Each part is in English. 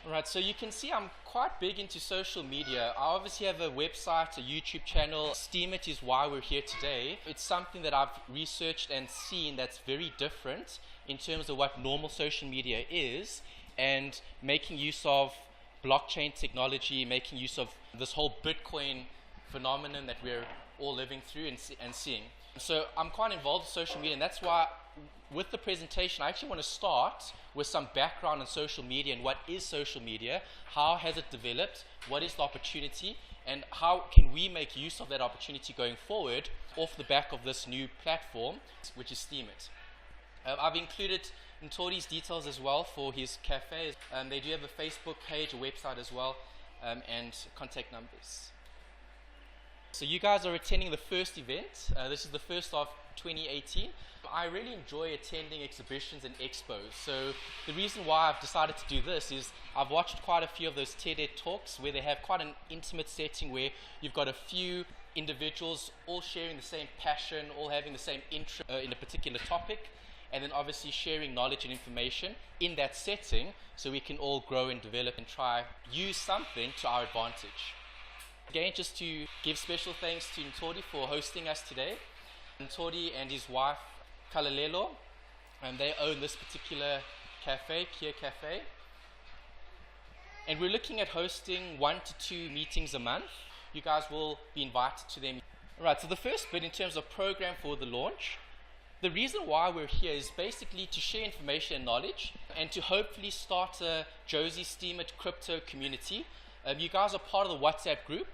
Right, so you can see I'm quite big into social media. I obviously have a website, a YouTube channel. Steemit is why we're here today. It's something that I've researched and seen that's very different in terms of what normal social media is, and making use of blockchain technology, making use of this whole Bitcoin phenomenon that we're all living through and seeing. So I'm quite involved in social media, and that's why with the presentation I actually want to start with some background on social media and what is social media, how has it developed, what is the opportunity, and how can we make use of that opportunity going forward off the back of this new platform, which is Steemit. I've included Ntori's details as well for his cafe. They do have a Facebook page, a website as well, and contact numbers. So you guys are attending the first event. This is the first of 2018. I really enjoy attending exhibitions and expos. So the reason why I've decided to do this is I've watched quite a few of those TED talks where they have quite an intimate setting where you've got a few individuals all sharing the same passion, all having the same interest in a particular topic, and then obviously sharing knowledge and information in that setting so we can all grow and develop and try use something to our advantage. Again, just to give special thanks to Ntori for hosting us today. Ntori and his wife Kalalelo, and they own this particular cafe, Keeya Cafe. And we're looking at hosting 1 to 2 meetings a month. You guys will be invited to them. Alright, so the first bit in terms of program for the launch, the reason why we're here is basically to share information and knowledge and to hopefully start a Josie Steemit crypto community. You guys are part of the WhatsApp group.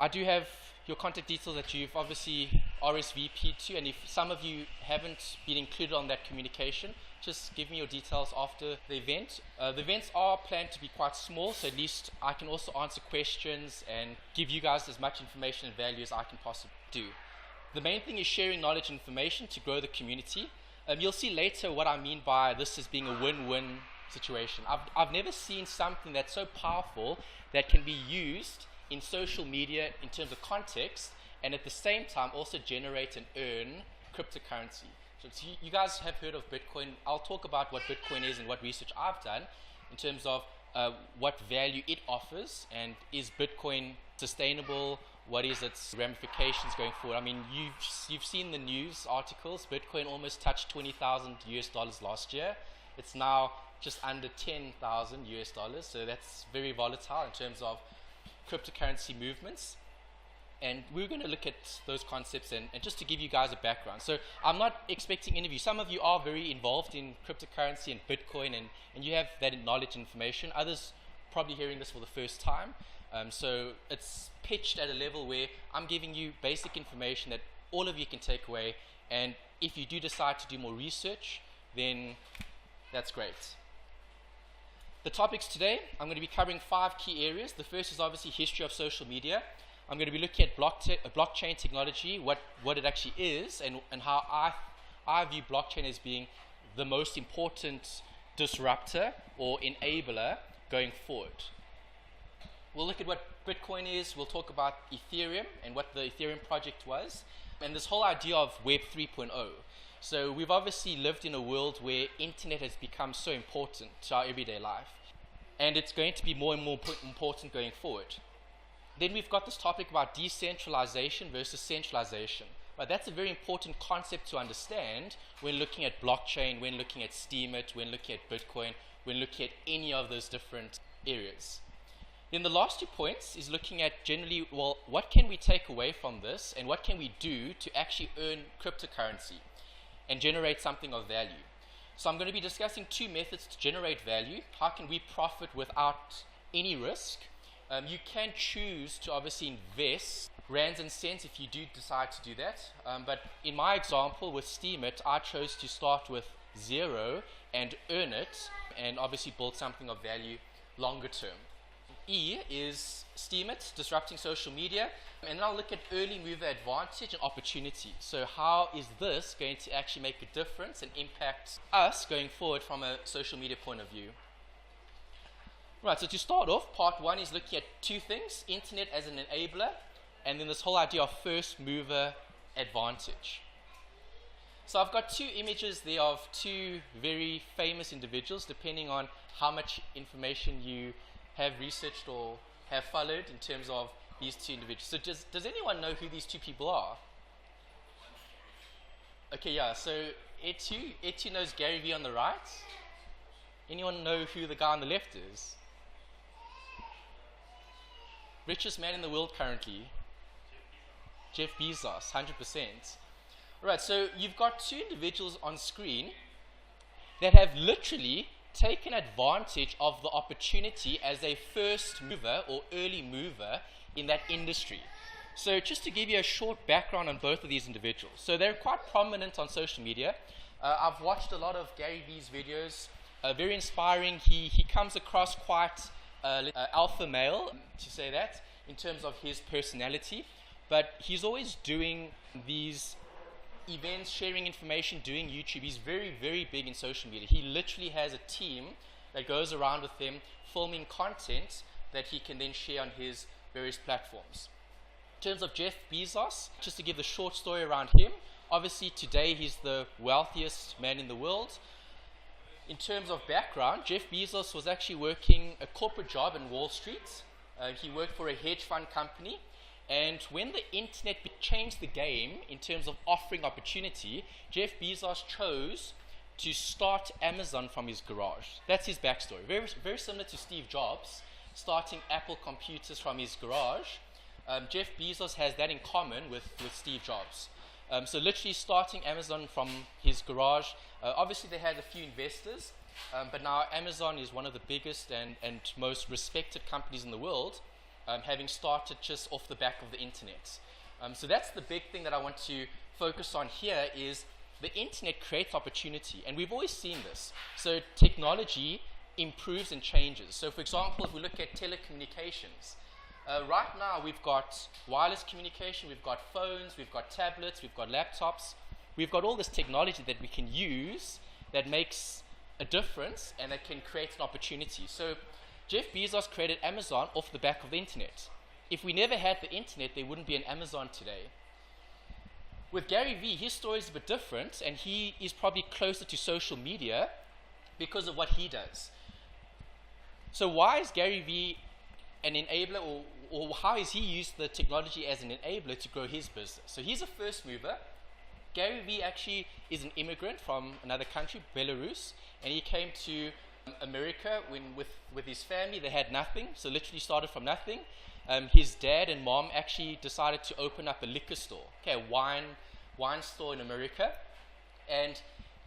I do have your contact details that you've obviously RSVP'd to, and if some of you haven't been included on that communication, just give me your details after the event. The events are planned to be quite small, so at least I can also answer questions and give you guys as much information and value as I can possibly do. The main thing is sharing knowledge and information to grow the community. You'll see later what I mean by this as being a win-win situation. I've never seen something that's so powerful that can be used in social media in terms of context and at the same time also generate and earn cryptocurrency. So you guys have heard of Bitcoin. I'll talk about what Bitcoin is and what research I've done in terms of what value it offers, and is Bitcoin sustainable, what is its ramifications going forward. I mean, you've seen the news articles. Bitcoin almost touched $20,000 last year. It's now just under $10,000, so that's very volatile in terms of cryptocurrency movements. And we're going to look at those concepts and just to give you guys a background. So I'm not expecting any of you. Some of you are very involved in cryptocurrency and Bitcoin, and you have that knowledge and information. Others probably hearing this for the first time. So it's pitched at a level where I'm giving you basic information that all of you can take away, and if you do decide to do more research, then that's great. The topics today, I'm going to be covering 5 key areas. The first is obviously history of social media. I'm going to be looking at blockchain technology, what it actually is, and how I view blockchain as being the most important disruptor or enabler going forward. We'll look at what Bitcoin is. We'll talk about Ethereum and what the Ethereum project was, and this whole idea of Web 3.0. So we've obviously lived in a world where internet has become so important to our everyday life, and it's going to be more and more important going forward. Then we've got this topic about decentralization versus centralization. But that's a very important concept to understand when looking at blockchain, when looking at Steemit, when looking at Bitcoin, when looking at any of those different areas. Then the last 2 points is looking at generally, well, what can we take away from this and what can we do to actually earn cryptocurrency and generate something of value. So I'm going to be discussing 2 methods to generate value. How can we profit without any risk? You can choose to obviously invest rands and cents if you do decide to do that. But in my example with Steemit, I chose to start with 0 and earn it and obviously build something of value longer term. E is Steemit, disrupting social media, and then I'll look at early mover advantage and opportunity. So how is this going to actually make a difference and impact us going forward from a social media point of view? Right, so to start off, part 1 is looking at 2 things, internet as an enabler, and then this whole idea of first mover advantage. So I've got 2 images there of 2 very famous individuals, depending on how much information you have researched or have followed in terms of these two individuals. So does anyone know who these two people are? Okay, yeah, so Etu knows Gary Vee on the right. Anyone know who the guy on the left is? Richest man in the world currently? Jeff Bezos, 100%. Right, so you've got two individuals on screen that have literally taken advantage of the opportunity as a first mover or early mover in that industry. So just to give you a short background on both of these individuals. So they're quite prominent on social media. I've watched a lot of Gary Vee's videos, very inspiring. He comes across quite alpha male, to say that, in terms of his personality. But he's always doing these events, sharing information, doing YouTube. He's very, very big in social media. He literally has a team that goes around with him, filming content that he can then share on his various platforms. In terms of Jeff Bezos, just to give the short story around him, obviously today he's the wealthiest man in the world. In terms of background, Jeff Bezos was actually working a corporate job in Wall Street. He worked for a hedge fund company. And when the internet changed the game in terms of offering opportunity, Jeff Bezos chose to start Amazon from his garage. That's his backstory. Very, very similar to Steve Jobs, starting Apple computers from his garage. Jeff Bezos has that in common with Steve Jobs. So literally starting Amazon from his garage. Obviously they had a few investors, but now Amazon is one of the biggest and most respected companies in the world, having started just off the back of the internet. So that's the big thing that I want to focus on here is the internet creates opportunity, and we've always seen this. So technology improves and changes. So for example, if we look at telecommunications, right now we've got wireless communication, we've got phones, we've got tablets, we've got laptops, we've got all this technology that we can use that makes a difference and that can create an opportunity. So Jeff Bezos created Amazon off the back of the internet. If we never had the internet, there wouldn't be an Amazon today. With Gary Vee, his story is a bit different, and he is probably closer to social media because of what he does. So why is Gary Vee an enabler, or how has he used the technology as an enabler to grow his business? So he's a first mover. Gary Vee actually is an immigrant from another country, Belarus, and he came to America with his family. They had nothing, so literally started from nothing. His dad and mom actually decided to open up a liquor store, okay, a wine store in America. And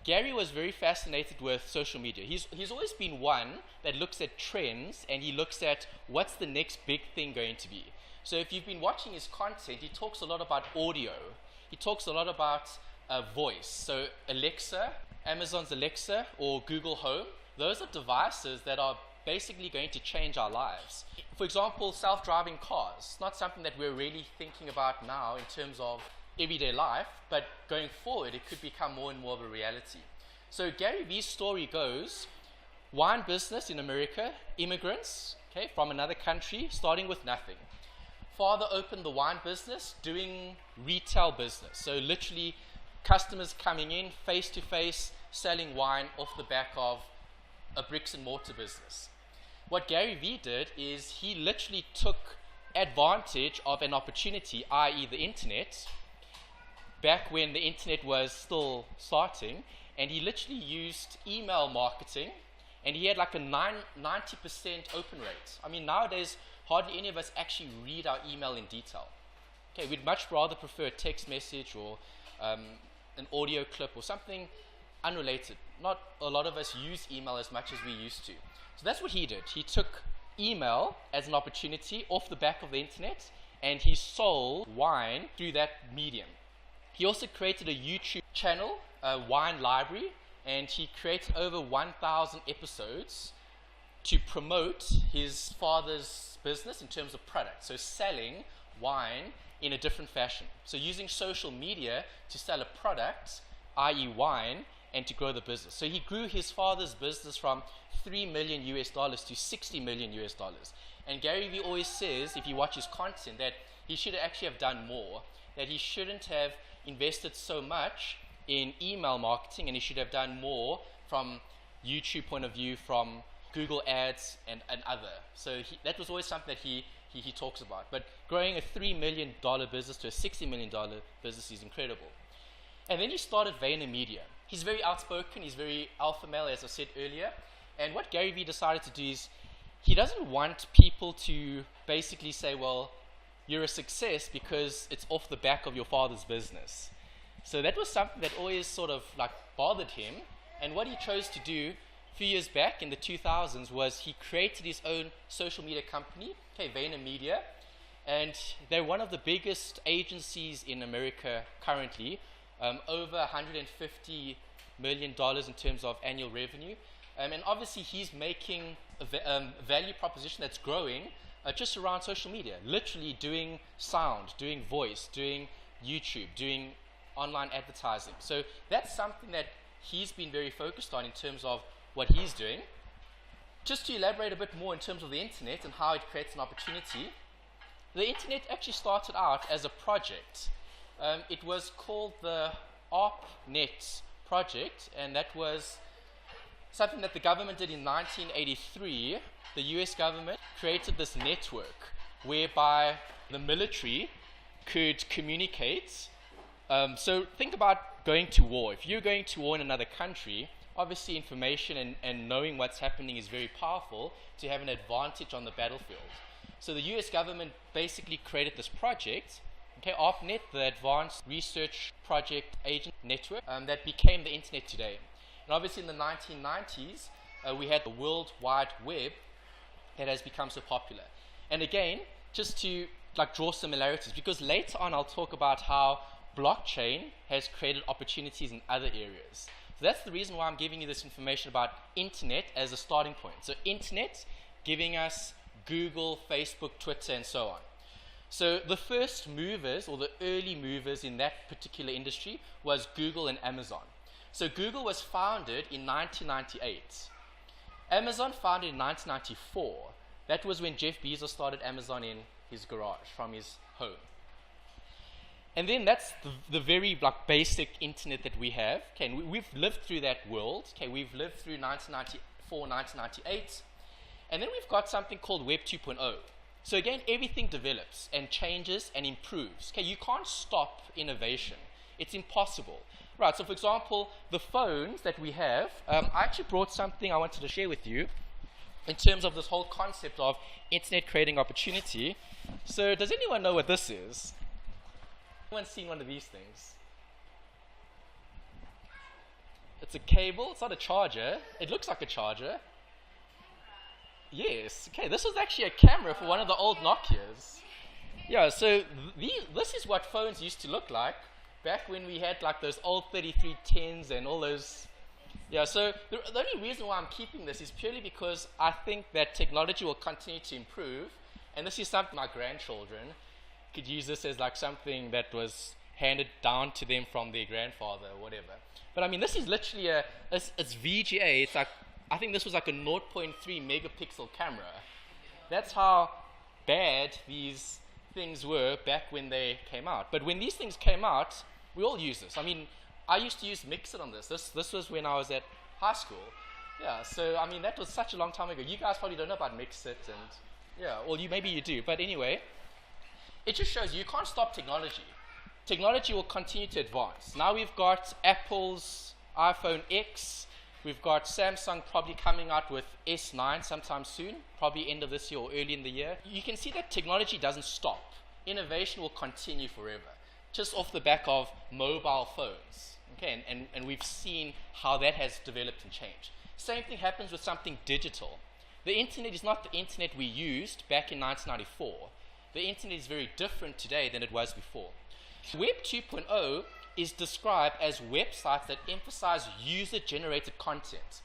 Gary was very fascinated with social media. He's always been one that looks at trends and he looks at what's the next big thing going to be. So if you've been watching his content, he talks a lot about audio. He talks a lot about voice. So Alexa, Amazon's Alexa, or Google Home, those are devices that are basically going to change our lives. For example, self-driving cars, not something that we're really thinking about now in terms of everyday life, but going forward, it could become more and more of a reality. So Gary Vee's story goes, wine business in America, immigrants, okay, from another country, starting with nothing. Father opened the wine business, doing retail business. So literally customers coming in face to face, selling wine off the back of a bricks and mortar business. What Gary Vee did is he literally took advantage of an opportunity, i.e. the internet, back when the internet was still starting, and he literally used email marketing, and he had like a 90% open rate. I mean, nowadays, hardly any of us actually read our email in detail. Okay, we'd much rather prefer a text message or an audio clip or something unrelated. Not a lot of us use email as much as we used to. So that's what he did. He took email as an opportunity off the back of the internet, and he sold wine through that medium. He also created a YouTube channel, a wine library, and he created over 1,000 episodes to promote his father's business in terms of product. So selling wine in a different fashion. So using social media to sell a product, i.e. wine, and to grow the business. So he grew his father's business from $3 million US to $60 million US. And Gary Vee always says, if you watch his content, that he should actually have done more, that he shouldn't have invested so much in email marketing, and he should have done more from YouTube point of view, from Google Ads, and other. So that was always something that he talks about. But growing a $3 million business to a $60 million business is incredible. And then he started VaynerMedia. He's very outspoken, he's very alpha male, as I said earlier. And what Gary Vee decided to do is, he doesn't want people to basically say, well, you're a success because it's off the back of your father's business. So that was something that always sort of like bothered him. And what he chose to do a few years back in the 2000s was he created his own social media company, VaynerMedia. And they're one of the biggest agencies in America currently, over $150 million in terms of annual revenue. And obviously he's making a value proposition that's growing just around social media, literally doing sound, doing voice, doing YouTube, doing online advertising. So that's something that he's been very focused on in terms of what he's doing. Just to elaborate a bit more in terms of the internet and how it creates an opportunity, the internet actually started out as a project. It was called the ARPANET project, and that was something that the government did in 1983. The US government created this network whereby the military could communicate. So think about going to war. If you're going to war in another country, obviously information and knowing what's happening is very powerful to have an advantage on the battlefield. So the US government basically created this project, ARPANET, the Advanced Research Project Agent Network, that became the internet today. And obviously in the 1990s, we had the World Wide Web that has become so popular. And again, just to draw similarities, because later on I'll talk about how blockchain has created opportunities in other areas. So that's the reason why I'm giving you this information about internet as a starting point. So internet giving us Google, Facebook, Twitter, and so on. So the first movers, or the early movers in that particular industry, was Google and Amazon. So Google was founded in 1998. Amazon founded in 1994. That was when Jeff Bezos started Amazon in his garage from his home. And then that's the very basic internet that we have. And we've lived through that world. We've lived through 1994, 1998. And then we've got something called Web 2.0. So again, everything develops and changes and improves. You can't stop innovation. It's impossible. Right, so for example, the phones that we have, I actually brought something I wanted to share with you in terms of this whole concept of internet creating opportunity. So does anyone know what this is? Anyone seen one of these things? It's a cable, it's not a charger. It looks like a charger. Yes, this was actually a camera for one of the old Nokias. Yeah, so this is what phones used to look like back when we had those old 3310s and all those. Yeah, so the only reason why I'm keeping this is purely because I think that technology will continue to improve, and this is something my grandchildren could use this as something that was handed down to them from their grandfather or whatever. But I mean, this is literally it's VGA. It's I think this was a 0.3 megapixel camera. That's how bad these things were back when they came out. But when these things came out, we all use this. I mean, I used to use Mixit on this. This was when I was at high school. Yeah, so I mean, that was such a long time ago. You guys probably don't know about Mixit, and yeah, well, maybe you do. But anyway, it just shows you can't stop technology. Technology will continue to advance. Now we've got Apple's iPhone X. We've got Samsung probably coming out with S9 sometime soon, probably end of this year or early in the year. You can see that technology doesn't stop. Innovation will continue forever, just off the back of mobile phones. And we've seen how that has developed and changed. Same thing happens with something digital. The internet is not the internet we used back in 1994. The internet is very different today than it was before. Web 2.0 is described as websites that emphasize user-generated content.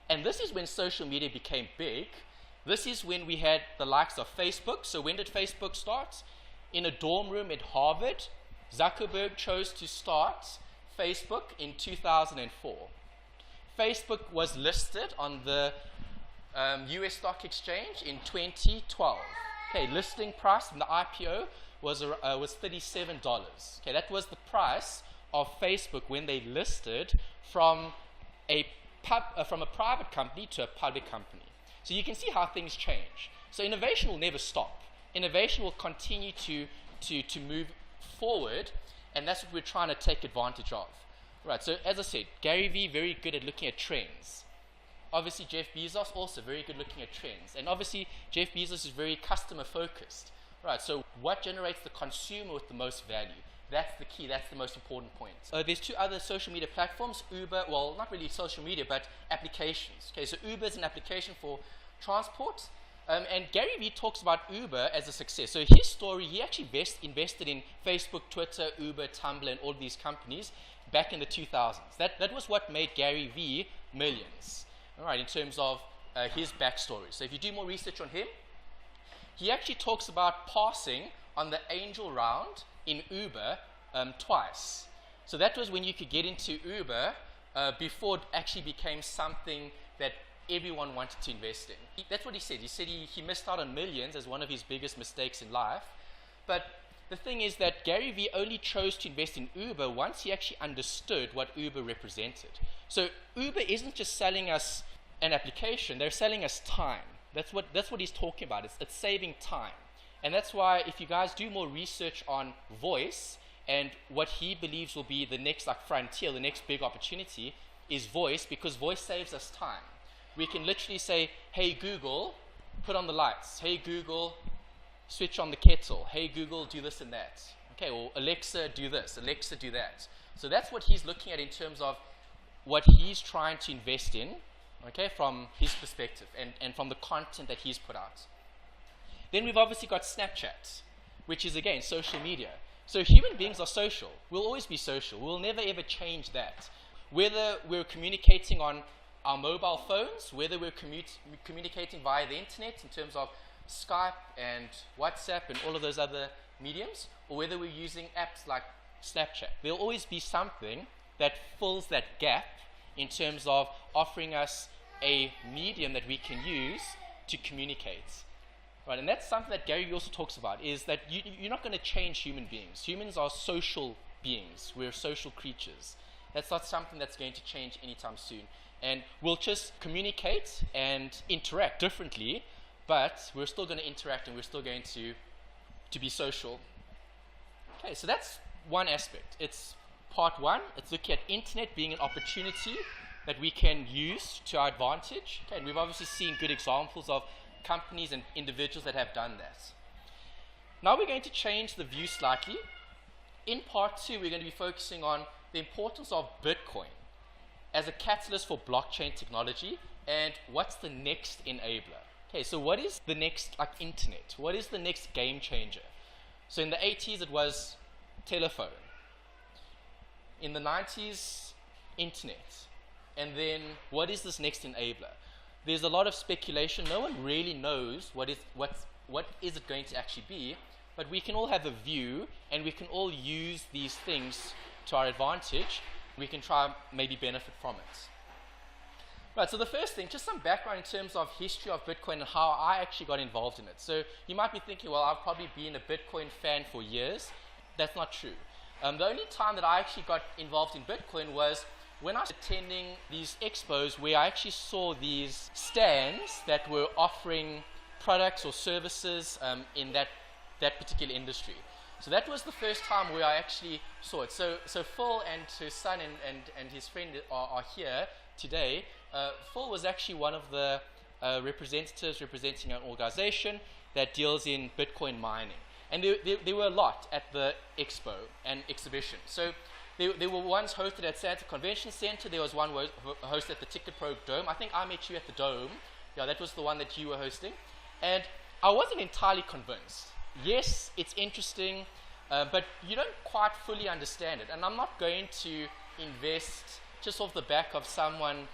And this is when social media became big. This is when we had the likes of Facebook. So when did Facebook start? In a dorm room at Harvard, Zuckerberg chose to start Facebook in 2004. Facebook was listed on the US Stock Exchange in 2012. Listing price from the IPO was $37. That was the price of Facebook when they listed from a private company to a public company. So you can see how things change. So innovation will never stop. Innovation will continue to move forward, and that's what we're trying to take advantage of. Right, so as I said, Gary Vee, very good at looking at trends. Obviously, Jeff Bezos, also very good looking at trends. And obviously, Jeff Bezos is very customer focused. Right, so what generates the consumer with the most value? That's the key, that's the most important point. There's two other social media platforms, Uber, well, not really social media, but applications. Okay, so Uber is an application for transport. And Gary Vee talks about Uber as a success. So his story, he actually invested in Facebook, Twitter, Uber, Tumblr, and all these companies back in the 2000s. That was what made Gary Vee millions, all right, in terms of his backstory. So if you do more research on him, he actually talks about passing on the angel round in Uber twice. So that was when you could get into Uber before it actually became something that everyone wanted to invest in. That's what he said. He said he missed out on millions as one of his biggest mistakes in life. But the thing is that Gary Vee only chose to invest in Uber once he actually understood what Uber represented. So Uber isn't just selling us an application, they're selling us time. That's what he's talking about. It's saving time. And that's why if you guys do more research on voice and what he believes will be the next frontier, the next big opportunity is voice, because voice saves us time. We can literally say, hey Google, put on the lights. Hey Google, switch on the kettle. Hey Google, do this and that. Okay, or Alexa, do this. Alexa, do that. So that's what he's looking at in terms of what he's trying to invest in, okay, from his perspective and from the content that he's put out. Then we've obviously got Snapchat, which is again social media. So human beings are social. We'll always be social. We'll never ever change that. Whether we're communicating on our mobile phones, whether we're communicating via the internet in terms of Skype and WhatsApp and all of those other mediums, or whether we're using apps like Snapchat, there'll always be something that fills that gap in terms of offering us a medium that we can use to communicate. Right, and that's something that Gary Vee also talks about, is that you're not going to change human beings. Humans are social beings. We're social creatures. That's not something that's going to change anytime soon. And we'll just communicate and interact differently, but we're still going to interact and we're still going to be social. Okay, so that's one aspect. It's part one. It's looking at internet being an opportunity that we can use to our advantage. Okay, and we've obviously seen good examples of companies and individuals that have done that. Now we're going to change the view slightly. In part two, we're going to be focusing on the importance of Bitcoin as a catalyst for blockchain technology and what's the next enabler. Okay, so what is the next internet? What is the next game changer? So in the 80s it was telephone. In the 90s, internet. And then what is this next enabler? There's a lot of speculation. No one really knows what is it going to actually be, but we can all have a view and we can all use these things to our advantage. We can try and maybe benefit from it. Right, so the first thing, just some background in terms of history of Bitcoin and how I actually got involved in it. So you might be thinking, well, I've probably been a Bitcoin fan for years. That's not true. The only time that I actually got involved in Bitcoin was when I was attending these expos where I actually saw these stands that were offering products or services in that particular industry. So that was the first time where I actually saw it. So Phil and his son and his friend are here today. Phil was actually one of the representatives representing an organization that deals in Bitcoin mining. And there were a lot at the expo and exhibition. So there were ones hosted at Santa Convention Center. There was one hosted at the Ticket Pro Dome. I think I met you at the Dome. Yeah, that was the one that you were hosting. And I wasn't entirely convinced. Yes, it's interesting, but you don't quite fully understand it. And I'm not going to invest just off the back of someone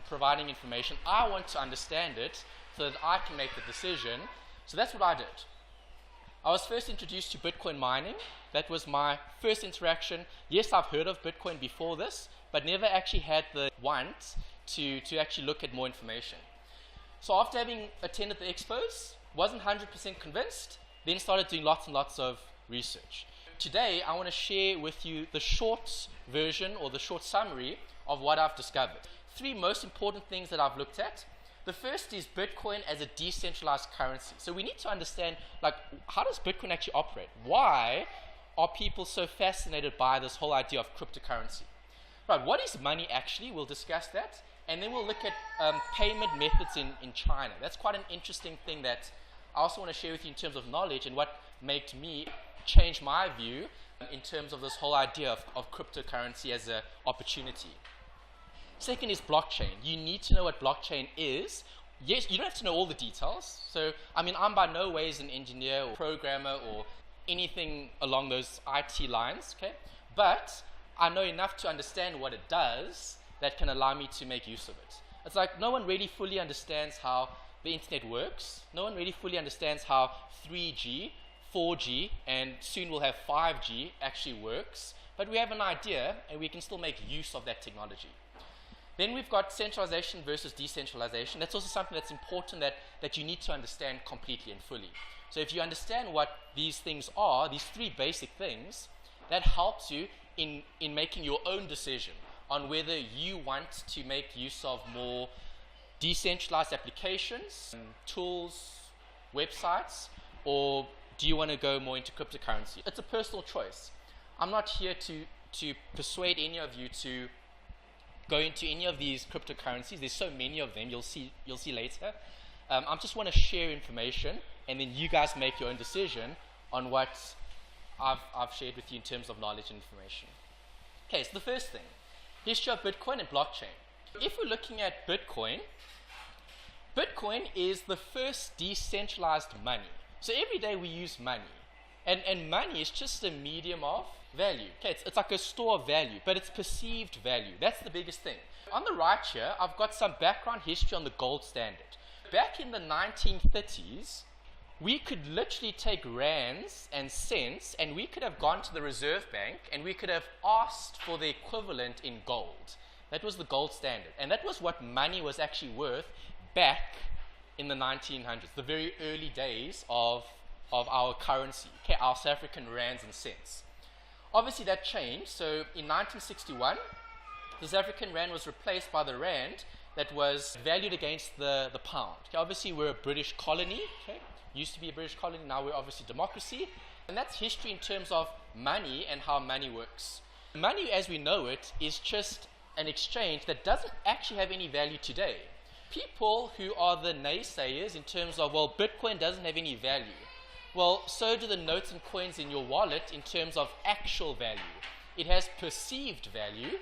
providing information. I want to understand it so that I can make the decision. So that's what I did. I was first introduced to Bitcoin mining. That was my first interaction. Yes, I've heard of Bitcoin before this, but never actually had the want to actually look at more information. So after having attended the expos, wasn't 100% convinced, then started doing lots and lots of research. Today, I want to share with you the short version or the short summary of what I've discovered. 3 most important things that I've looked at. The first is Bitcoin as a decentralized currency. So we need to understand, like, how does Bitcoin actually operate? Why are people so fascinated by this whole idea of cryptocurrency? Right, what is money actually? We'll discuss that. And then we'll look at payment methods in China. That's quite an interesting thing that I also want to share with you in terms of knowledge and what made me change my view in terms of this whole idea of cryptocurrency as an opportunity. Second is blockchain. You need to know what blockchain is. Yes, you don't have to know all the details. So, I mean, I'm by no ways an engineer or programmer or anything along those IT lines, okay? But I know enough to understand what it does that can allow me to make use of it. It's like no one really fully understands how the internet works. No one really fully understands how 3G, 4G, and soon we'll have 5G actually works. But we have an idea, and we can still make use of that technology. Then we've got centralization versus decentralization. That's also something that's important that you need to understand completely and fully. So if you understand what these things are, these three basic things, that helps you in making your own decision on whether you want to make use of more decentralized applications, tools, websites, or do you want to go more into cryptocurrency? It's a personal choice. I'm not here to persuade any of you to go into any of these cryptocurrencies. There's so many of them. You'll see later. I just want to share information, and then you guys make your own decision on what I've shared with you in terms of knowledge and information. Okay, so the first thing, history of Bitcoin and blockchain. If we're looking at Bitcoin, Bitcoin is the first decentralized money. So every day we use money, and money is just a medium of value. Okay, it's like a store of value, but it's perceived value. That's the biggest thing. On the right here, I've got some background history on the gold standard. Back in the 1930s, we could literally take rands and cents, and we could have gone to the Reserve Bank, and we could have asked for the equivalent in gold. That was the gold standard, and that was what money was actually worth back in the 1900s, the very early days of our currency, okay, our South African rands and cents. Obviously that changed. So in 1961, the South African rand was replaced by the rand that was valued against the pound. Okay, obviously we're a British colony, okay? Used to be a British colony, now we're obviously democracy. And that's history in terms of money and how money works. Money as we know it is just an exchange that doesn't actually have any value today. People who are the naysayers in terms of, well, Bitcoin doesn't have any value. Well, so do the notes and coins in your wallet in terms of actual value. It has perceived value.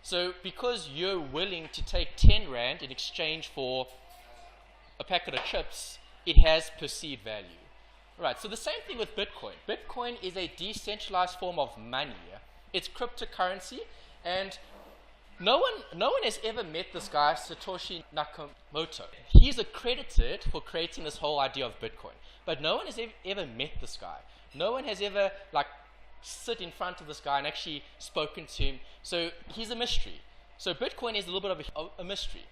So because you're willing to take 10 rand in exchange for a packet of chips, it has perceived value. Right, so the same thing with Bitcoin. Bitcoin is a decentralized form of money. It's cryptocurrency, and no one has ever met this guy, Satoshi Nakamoto. He's accredited for creating this whole idea of Bitcoin. But no one has ever met this guy. No one has ever sit in front of this guy and actually spoken to him. So he's a mystery. So Bitcoin is a little bit of a mystery.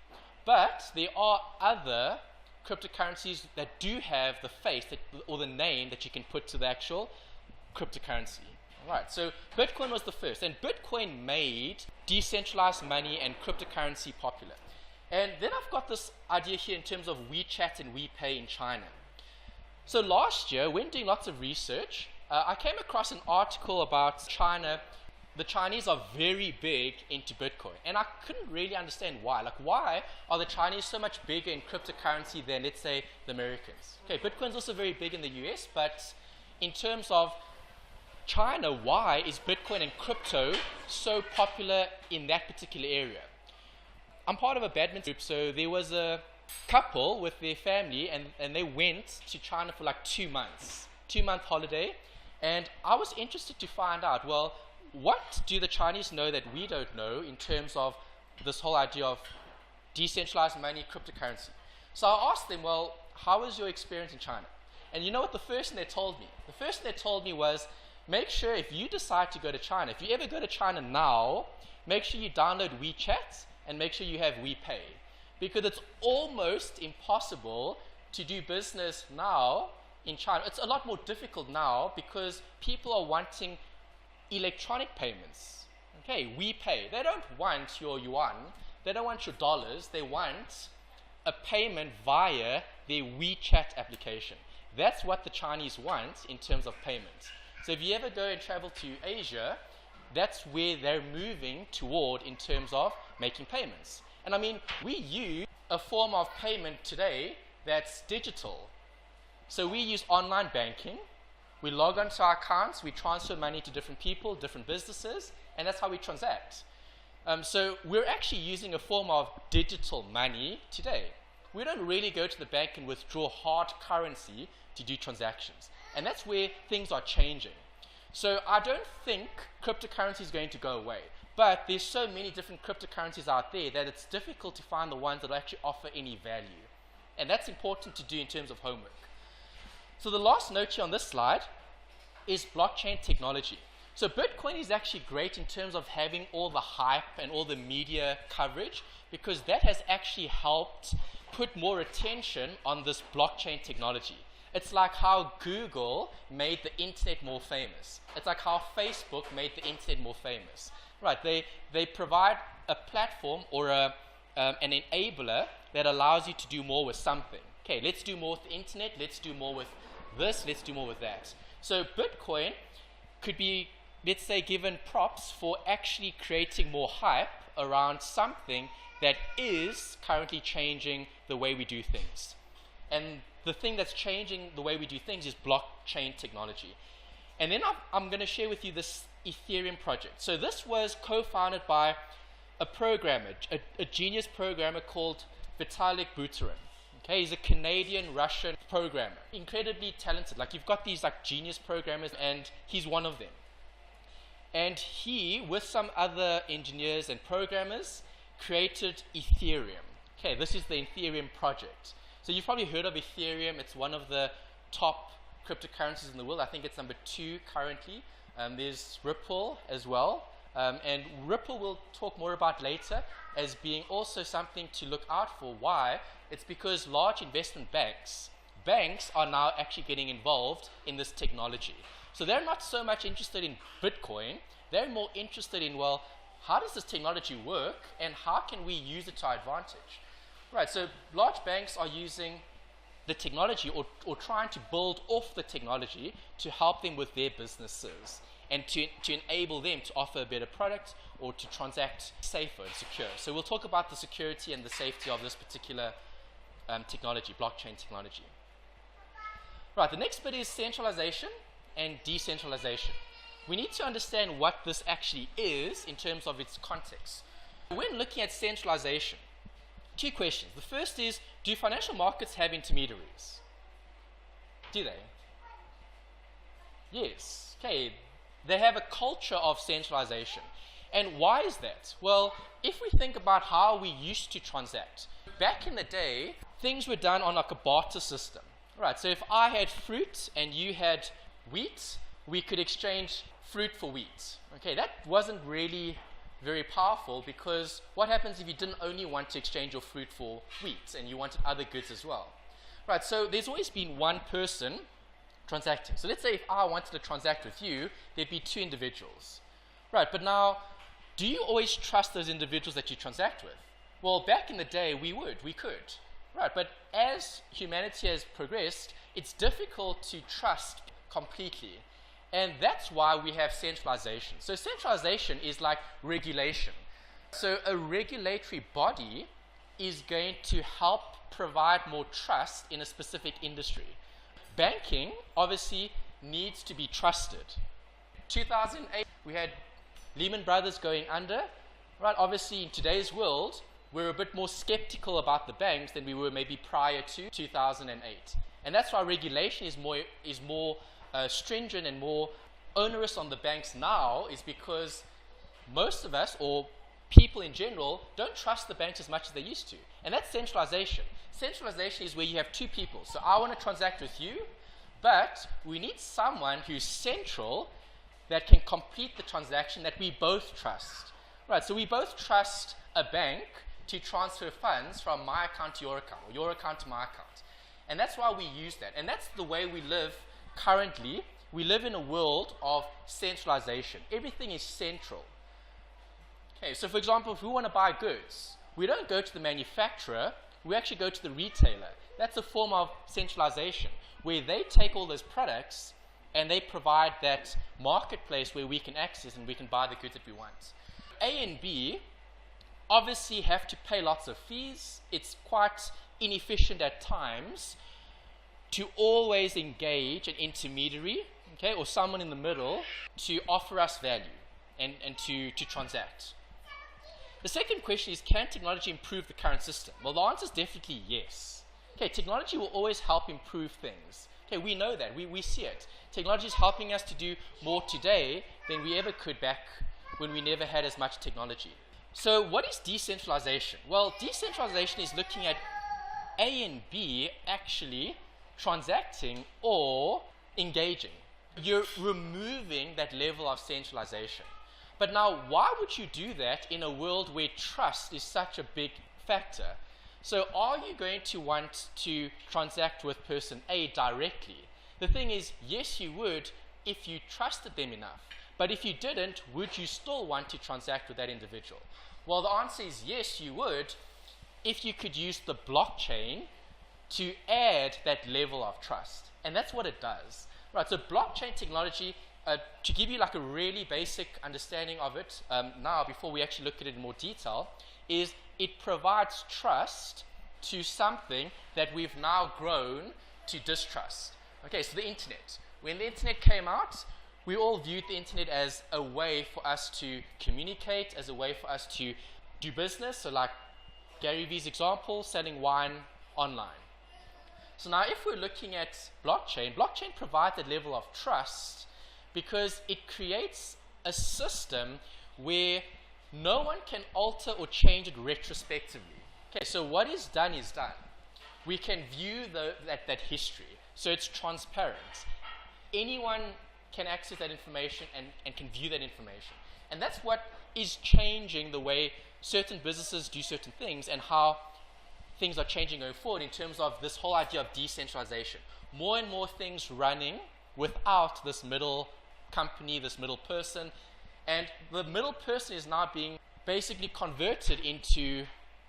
But there are other cryptocurrencies that do have the face or the name that you can put to the actual cryptocurrency. Right, so Bitcoin was the first, and Bitcoin made decentralized money and cryptocurrency popular. And then I've got this idea here in terms of WeChat and WePay in China. So last year, when doing lots of research, I came across an article about China. The Chinese are very big into Bitcoin, and I couldn't really understand why. Why are the Chinese so much bigger in cryptocurrency than, let's say, the Americans? Okay, Bitcoin's also very big in the US, but in terms of China, why is Bitcoin and crypto so popular in that particular area? I'm part of a badminton group, so there was a couple with their family, and they went to China for 2 months, 2-month holiday, and I was interested to find out, well, what do the Chinese know that we don't know in terms of this whole idea of decentralized money, cryptocurrency? So I asked them, well, how was your experience in China? And you know what the first thing they told me? The first thing they told me was, make sure if you decide to go to China, if you ever go to China now, make sure you download WeChat and make sure you have WePay. Because it's almost impossible to do business now in China. It's a lot more difficult now because people are wanting electronic payments. Okay, WePay. They don't want your yuan. They don't want your dollars. They want a payment via their WeChat application. That's what the Chinese want in terms of payments. So if you ever go and travel to Asia, that's where they're moving toward in terms of making payments. And I mean, we use a form of payment today that's digital. So we use online banking. We log onto our accounts, we transfer money to different people, different businesses, and that's how we transact. So we're actually using a form of digital money today. We don't really go to the bank and withdraw hard currency to do transactions. And that's where things are changing. So I don't think cryptocurrency is going to go away. But there's so many different cryptocurrencies out there that it's difficult to find the ones that will actually offer any value. And that's important to do in terms of homework. So the last note here on this slide is blockchain technology. So Bitcoin is actually great in terms of having all the hype and all the media coverage, because that has actually helped put more attention on this blockchain technology. It's like how Google made the internet more famous. It's like how Facebook made the internet more famous. Right, they provide a platform or an enabler that allows you to do more with something. Okay, let's do more with the internet, let's do more with this, let's do more with that. So Bitcoin could be, let's say, given props for actually creating more hype around something that is currently changing the way we do things. And the thing that's changing the way we do things is blockchain technology. And then I'm going to share with you this Ethereum project. So this was co-founded by a programmer, a genius programmer called Vitalik Buterin. Okay, he's a Canadian-Russian programmer, incredibly talented. Like, you've got these like genius programmers, and he's one of them. And he, with some other engineers and programmers, created Ethereum. Okay, this is the Ethereum project. So you've probably heard of Ethereum. It's one of the top cryptocurrencies in the world. I think it's number 2 currently. There's Ripple as well. And Ripple we'll talk more about later as being also something to look out for. Why? It's because large investment banks are now actually getting involved in this technology. So they're not so much interested in Bitcoin. They're more interested in, well, how does this technology work and how can we use it to our advantage? Right, so large banks are using the technology or trying to build off the technology to help them with their businesses and to enable them to offer a better product or to transact safer and secure. So we'll talk about the security and the safety of this particular technology, blockchain technology. Right, the next bit is centralization and decentralization. We need to understand what this actually is in terms of its context. When looking at centralization, 2 questions. The first is, do financial markets have intermediaries? Do they? Yes. Okay. They have a culture of centralization. And why is that? Well, if we think about how we used to transact, back in the day, things were done on like a barter system. Right, so if I had fruit and you had wheat, we could exchange fruit for wheat. Okay, that wasn't really very powerful, because what happens if you didn't only want to exchange your fruit for wheat and you wanted other goods as well? Right, so there's always been one person transacting. So let's say if I wanted to transact with you, there'd be 2 individuals. Right, but now, do you always trust those individuals that you transact with? Well, back in the day, we could. Right, but as humanity has progressed, it's difficult to trust completely. And that's why we have centralization. So centralization is like regulation. So a regulatory body is going to help provide more trust in a specific industry. Banking obviously needs to be trusted. 2008, we had Lehman Brothers going under. Right, obviously in today's world, we're a bit more skeptical about the banks than we were maybe prior to 2008. And that's why regulation is more stringent and more onerous on the banks now, is because most of us, or people in general, don't trust the banks as much as they used to. And that's centralization. Centralization is where you have 2 people. So I want to transact with you, but we need someone who's central that can complete the transaction that we both trust. Right, so we both trust a bank to transfer funds from my account to your account, or your account to my account. And that's why we use that. And that's the way we live currently. We live in a world of centralization. Everything is central. Okay, so for example, if we want to buy goods, we don't go to the manufacturer, we actually go to the retailer. That's a form of centralization, where they take all those products and they provide that marketplace where we can access and we can buy the goods that we want. A and B obviously have to pay lots of fees. It's quite inefficient at times to always engage an intermediary, okay, or someone in the middle to offer us value and to transact. The second question is, can technology improve the current system? Well, the answer is definitely yes. Okay, technology will always help improve things. Okay, we know that, we see it. Technology is helping us to do more today than we ever could back when we never had as much technology. So what is decentralization? Well, decentralization is looking at A and B actually transacting or engaging. You're removing that level of centralization. But now, why would you do that in a world where trust is such a big factor? So are you going to want to transact with person A directly? The thing is, yes, you would if you trusted them enough. But if you didn't, would you still want to transact with that individual? Well, the answer is yes, you would, if you could use the blockchain to add that level of trust. And that's what it does. Right, so blockchain technology, to give you like a really basic understanding of it now, before we actually look at it in more detail, is it provides trust to something that we've now grown to distrust. Okay, so the internet. When the internet came out, we all viewed the internet as a way for us to communicate, as a way for us to do business. So like Gary Vee's example, selling wine online. So now if we're looking at blockchain, blockchain provides a level of trust because it creates a system where no one can alter or change it retrospectively. Okay, so what is done is done. We can view that history. So it's transparent. Anyone can access that information and can view that information. And that's what is changing the way certain businesses do certain things and how things are changing going forward in terms of this whole idea of decentralization. More and more things running without this middle company, this middle person. And the middle person is now being basically converted into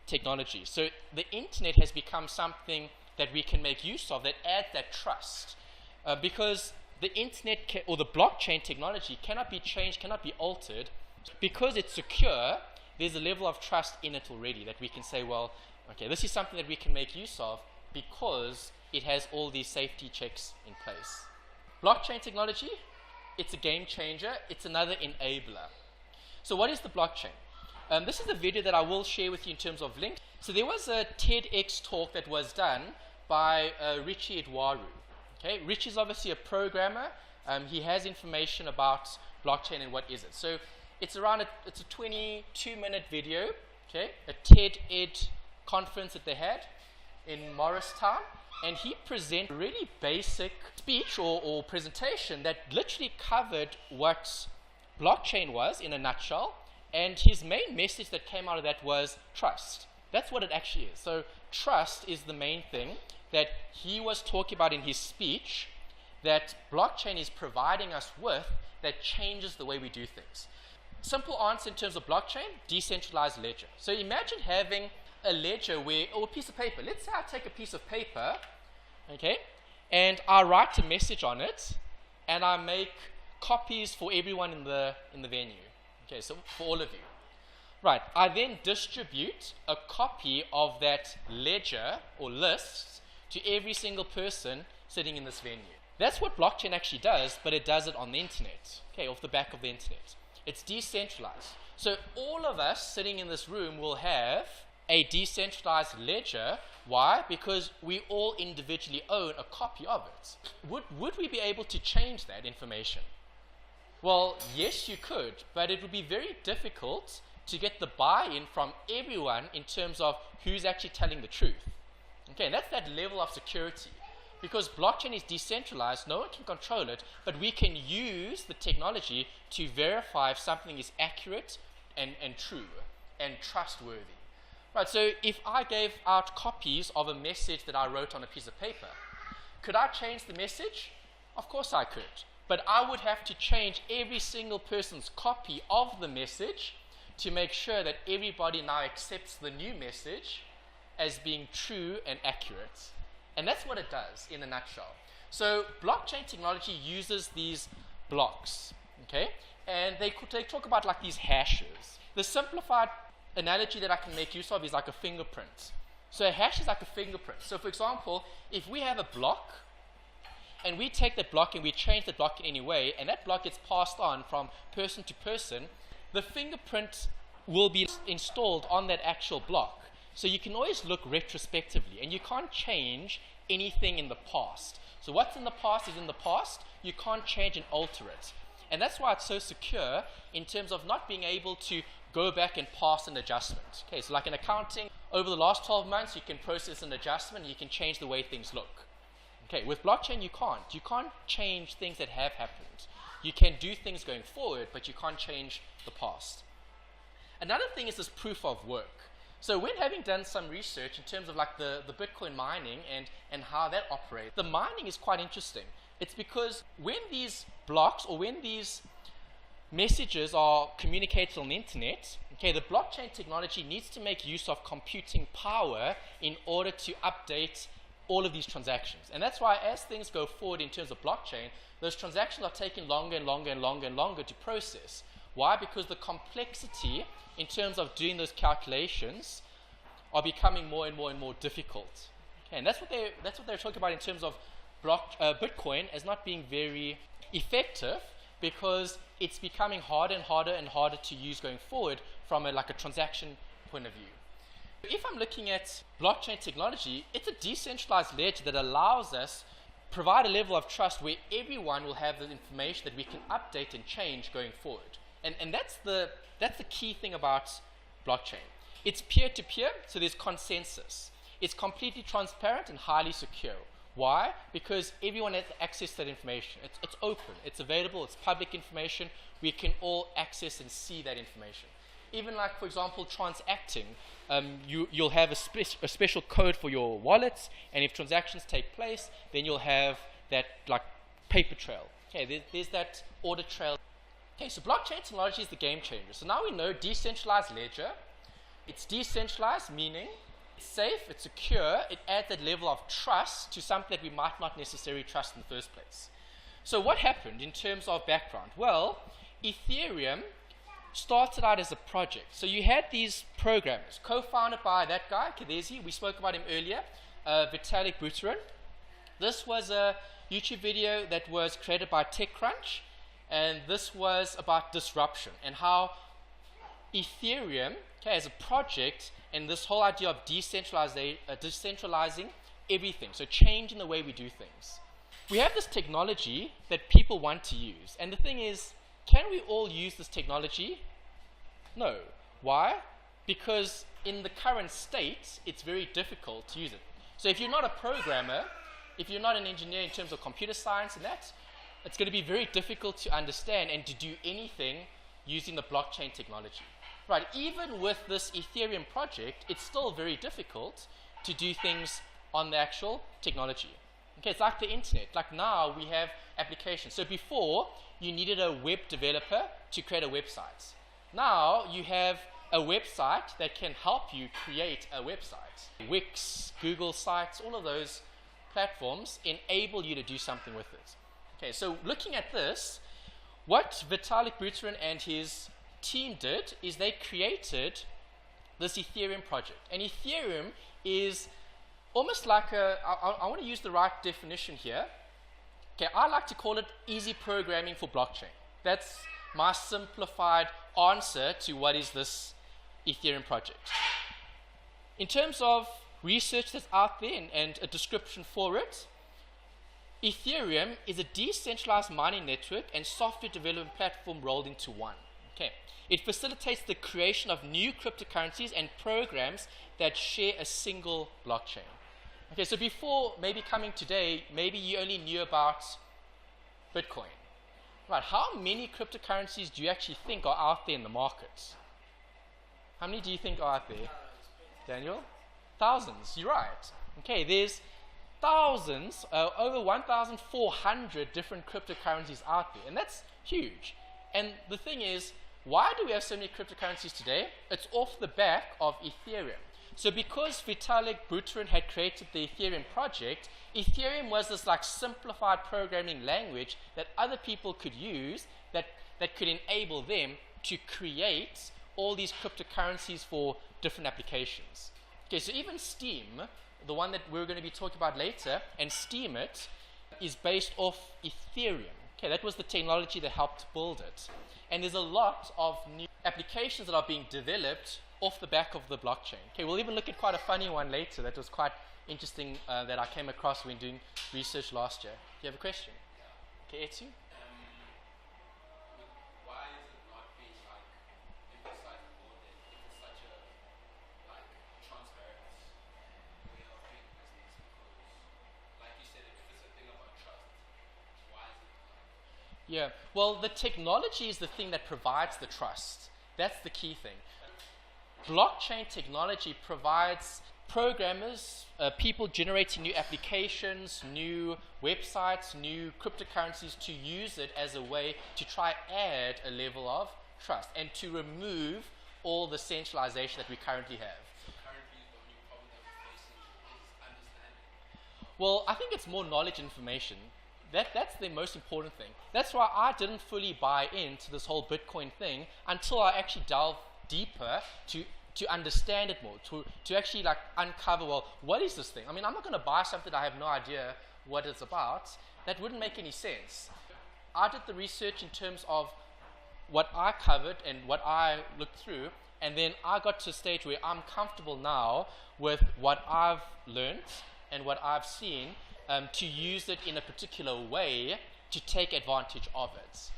technology. So the internet has become something that we can make use of that adds that trust. Because the internet or the blockchain technology cannot be changed, cannot be altered. Because it's secure, there's a level of trust in it already that we can say, well, okay, this is something that we can make use of because it has all these safety checks in place. Blockchain technology, it's a game changer. It's another enabler. So what is the blockchain? This is a video that I will share with you in terms of links. So there was a TEDx talk that was done by Richie Edwaru. Okay, Richie is obviously a programmer. He has information about blockchain and what is it. So it's a 22-minute video. Okay, a TED Ed conference that they had in Morristown, and he presented a really basic speech or presentation that literally covered what blockchain was in a nutshell, and his main message that came out of that was trust. That's what it actually is. So trust is the main thing that he was talking about in his speech that blockchain is providing us with that changes the way we do things. Simple answer in terms of blockchain, decentralized ledger. So imagine having a ledger or a piece of paper. Let's say I take a piece of paper, okay, and I write a message on it, and I make copies for everyone in the venue. Okay, so for all of you. Right, I then distribute a copy of that ledger or list to every single person sitting in this venue. That's what blockchain actually does, but it does it on the internet, okay, off the back of the internet. It's decentralized. So all of us sitting in this room will have a decentralized ledger. Why? Because we all individually own a copy of it. Would we be able to change that information? Well, yes, you could, but it would be very difficult to get the buy-in from everyone in terms of who's actually telling the truth. Okay, and that's that level of security. Because blockchain is decentralized, no one can control it, but we can use the technology to verify if something is accurate and true and trustworthy. Right, so if I gave out copies of a message that I wrote on a piece of paper, could I change the message? Of course I could. But I would have to change every single person's copy of the message to make sure that everybody now accepts the new message as being true and accurate. And that's what it does in a nutshell. So blockchain technology uses these blocks, okay? And they talk about like these hashes. The simplified analogy that I can make use of is like a fingerprint. So a hash is like a fingerprint. So for example, if we have a block, and we take that block and we change that block in any way, and that block gets passed on from person to person, the fingerprint will be installed on that actual block. So you can always look retrospectively, and you can't change anything in the past. So what's in the past is in the past. You can't change and alter it. And that's why it's so secure in terms of not being able to go back and pass an adjustment. Okay, so like in accounting, over the last 12 months, you can process an adjustment, and you can change the way things look. Okay, with blockchain, you can't. You can't change things that have happened. You can do things going forward, but you can't change the past. Another thing is this proof of work. So when having done some research in terms of like the Bitcoin mining and how that operates, the mining is quite interesting. It's because when these blocks or when these messages are communicated on the internet, okay, the blockchain technology needs to make use of computing power in order to update all of these transactions. And that's why as things go forward in terms of blockchain, those transactions are taking longer and longer and longer and longer to process. Why? Because the complexity in terms of doing those calculations are becoming more and more and more difficult. Okay, and that's what they're talking about in terms of Bitcoin as not being very effective, because it's becoming harder and harder and harder to use going forward from like a transaction point of view. If I'm looking at blockchain technology, it's a decentralized ledger that allows us provide a level of trust where everyone will have the information that we can update and change going forward. And that's the key thing about blockchain. It's peer-to-peer, so there's consensus. It's completely transparent and highly secure. Why? Because everyone has access to that information. It's open, it's available, it's public information. We can all access and see that information. Even like, for example, transacting, you'll have a special code for your wallets, and if transactions take place, then you'll have that like paper trail. Okay, there's that audit trail. Okay, so blockchain technology is the game changer. So now we know decentralized ledger. It's decentralized, meaning it's safe, it's secure, it adds that level of trust to something that we might not necessarily trust in the first place. So what happened in terms of background? Well, Ethereum started out as a project. So you had these programmers, co-founded by that guy, Keeya, we spoke about him earlier, Vitalik Buterin. This was a YouTube video that was created by TechCrunch, and this was about disruption and how Ethereum, okay, as a project, and this whole idea of decentralizing everything, so changing the way we do things. We have this technology that people want to use, and the thing is, can we all use this technology? No. Why? Because in the current state, it's very difficult to use it. So if you're not a programmer, if you're not an engineer in terms of computer science and that, it's going to be very difficult to understand and to do anything using the blockchain technology. Right, even with this Ethereum project, it's still very difficult to do things on the actual technology. Okay, it's like the internet. Like now we have applications. So before, you needed a web developer to create a website. Now you have a website that can help you create a website. Wix, Google Sites, all of those platforms enable you to do something with it. Okay, so looking at this, what Vitalik Buterin and his team did is they created this Ethereum project. And Ethereum is almost like I want to use the right definition here. Okay, I like to call it easy programming for blockchain. That's my simplified answer to what is this Ethereum project. In terms of research that's out there and a description for it, Ethereum is a decentralized mining network and software development platform rolled into one. Okay. It facilitates the creation of new cryptocurrencies and programs that share a single blockchain. Okay, so before maybe coming today, maybe you only knew about Bitcoin. Right, how many cryptocurrencies do you actually think are out there in the market? How many do you think are out there? Daniel? Thousands, you're right. Okay, there's thousands, over 1,400 different cryptocurrencies out there, and that's huge. And the thing is, why do we have so many cryptocurrencies today? It's off the back of Ethereum. So because Vitalik Buterin had created the Ethereum project, Ethereum was this like simplified programming language that other people could use that could enable them to create all these cryptocurrencies for different applications. Okay, so even Steem, the one that we're going to be talking about later, and Steemit is based off Ethereum. Okay, that was the technology that helped build it. And there's a lot of new applications that are being developed off the back of the blockchain. Okay, we'll even look at quite a funny one later that was quite interesting that I came across when doing research last year. Do you have a question? Okay, Etsu? Why is it not being like emphasized more than if it's such a like transparent way of doing business? Because, like you said, if it's a thing about trust, why is it like? Yeah, well, the technology is the thing that provides the trust. That's the key thing. Blockchain technology provides programmers, people generating new applications, new websites, new cryptocurrencies to use it as a way to try add a level of trust and to remove all the centralization that we currently have. So currently the only problem that we're facing is understanding. Well, I think it's more knowledge and information. That's the most important thing. That's why I didn't fully buy into this whole Bitcoin thing until I actually delved deeper to understand it more, to actually like uncover, well, what is this thing? I mean, I'm not going to buy something I have no idea what it's about. That wouldn't make any sense. I did the research in terms of what I covered and what I looked through, and then I got to a stage where I'm comfortable now with what I've learned and what I've seen to use it in a particular way to take advantage of it.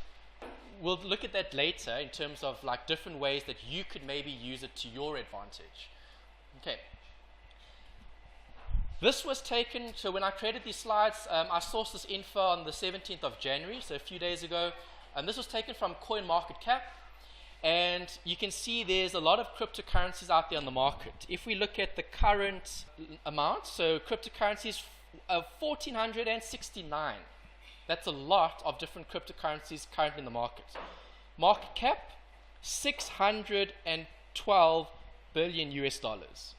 We'll look at that later in terms of like different ways that you could maybe use it to your advantage. Okay. This was taken, so when I created these slides, I sourced this info on the 17th of January, so a few days ago. And this was taken from CoinMarketCap. And you can see there's a lot of cryptocurrencies out there on the market. If we look at the current amount, so cryptocurrencies, 1,469. That's a lot of different cryptocurrencies currently in the market. Market cap, 612 billion US dollars.